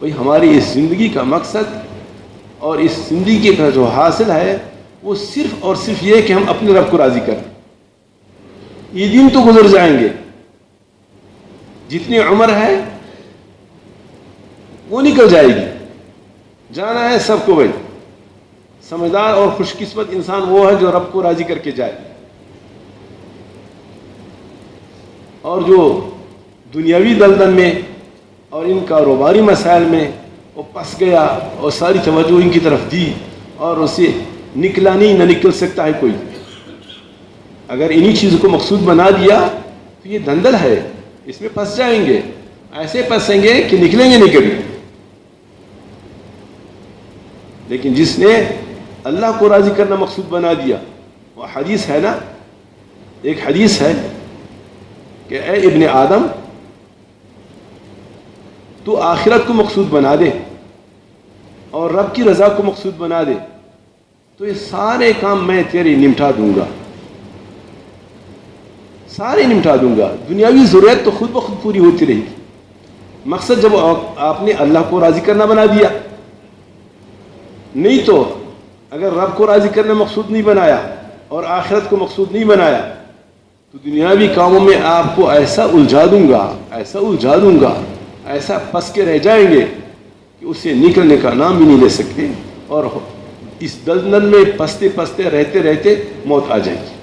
بھئی ہماری اس زندگی کا مقصد اور اس زندگی کا جو حاصل ہے وہ صرف اور صرف یہ کہ ہم اپنے رب کو راضی کریں. یہ دن تو گزر جائیں گے، جتنی عمر ہے وہ نکل جائے گی، جانا ہے سب کو. بھائی سمجھدار اور خوش قسمت انسان وہ ہے جو رب کو راضی کر کے جائے، اور جو دنیاوی دلدل میں اور ان کاروباری مسائل میں وہ پھنس گیا اور ساری توجہ ان کی طرف دی اور اسے نکلا نہیں، نہ نکل سکتا ہے کوئی. اگر انہی چیزوں کو مقصود بنا دیا تو یہ دلدل ہے، اس میں پھنس جائیں گے، ایسے پھنسیں گے کہ نکلیں گے نہیں کبھی. لیکن جس نے اللہ کو راضی کرنا مقصود بنا دیا، وہ حدیث ہے نا، ایک حدیث ہے کہ اے ابن آدم تو آخرت کو مقصود بنا دے اور رب کی رضا کو مقصود بنا دے تو یہ سارے کام میں تیرے نمٹا دوں گا، سارے نمٹا دوں گا. دنیاوی ضرورت تو خود بخود پوری ہوتی رہے گی. مقصد جب آپ نے اللہ کو راضی کرنا بنا دیا، نہیں تو اگر رب کو راضی کرنا مقصود نہیں بنایا اور آخرت کو مقصود نہیں بنایا تو دنیاوی کاموں میں آپ کو ایسا الجھا دوں گا، ایسا الجھا دوں گا، ایسا پھنس کے رہ جائیں گے کہ اس سے نکلنے کا نام بھی نہیں لے سکتے، اور اس دلدل میں پھنستے پھنستے رہتے رہتے موت آ جائے گی.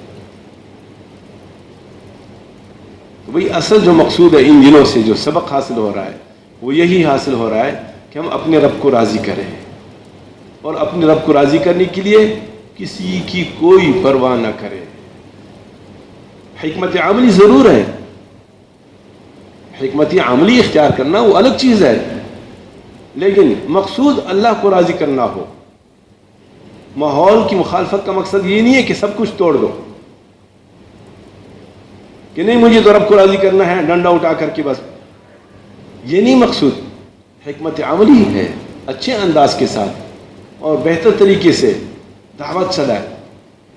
تو بھئی اصل جو مقصود ہے ان دنوں سے جو سبق حاصل ہو رہا ہے وہ یہی حاصل ہو رہا ہے کہ ہم اپنے رب کو راضی کریں، اور اپنے رب کو راضی کرنے کے لیے کسی کی کوئی پرواہ نہ کرے. حکمت عملی ضرور ہے، حکمت عملی اختیار کرنا وہ الگ چیز ہے، لیکن مقصود اللہ کو راضی کرنا ہو. ماحول کی مخالفت کا مقصد یہ نہیں ہے کہ سب کچھ توڑ دو، کہ نہیں مجھے تو رب کو راضی کرنا ہے ڈنڈا اٹھا کر کے بس، یہ نہیں مقصود. حکمت عملی ہے، اچھے انداز کے ساتھ اور بہتر طریقے سے دعوت چلائے،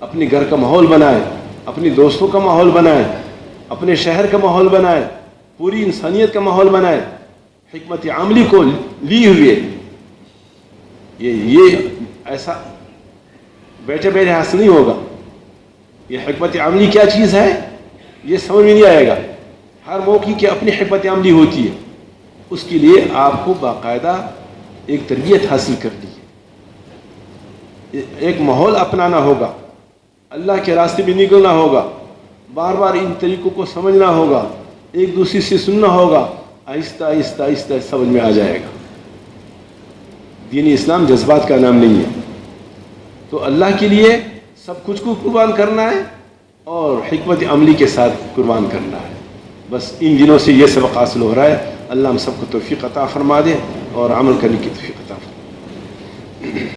اپنے گھر کا ماحول بنائے، اپنے دوستوں کا ماحول بنائے، اپنے شہر کا ماحول بنائے، پوری انسانیت کا ماحول بنائے. حکمت عملی کو لی ہوئے یہ ایسا بیٹھے بیٹھے حاصل نہیں ہوگا. یہ حکمت عملی کیا چیز ہے یہ سمجھ میں نہیں آئے گا. ہر موقع کی اپنی حکمت عملی ہوتی ہے، اس کے لیے آپ کو باقاعدہ ایک تربیت حاصل کرنی ہے، ایک ماحول اپنانا ہوگا، اللہ کے راستے میں نکلنا ہوگا، بار بار ان طریقوں کو سمجھنا ہوگا، ایک دوسرے سے سننا ہوگا، آہستہ آہستہ آہستہ سمجھ میں آ جائے گا. دین اسلام جذبات کا نام نہیں ہے. تو اللہ کے لیے سب کچھ کو قربان کرنا ہے اور حکمت عملی کے ساتھ قربان کرنا ہے. بس ان دنوں سے یہ سبق حاصل ہو رہا ہے. اللہ ہم سب کو توفیق عطا فرما دے اور عمل کرنے کی توفیق عطا فرما دے.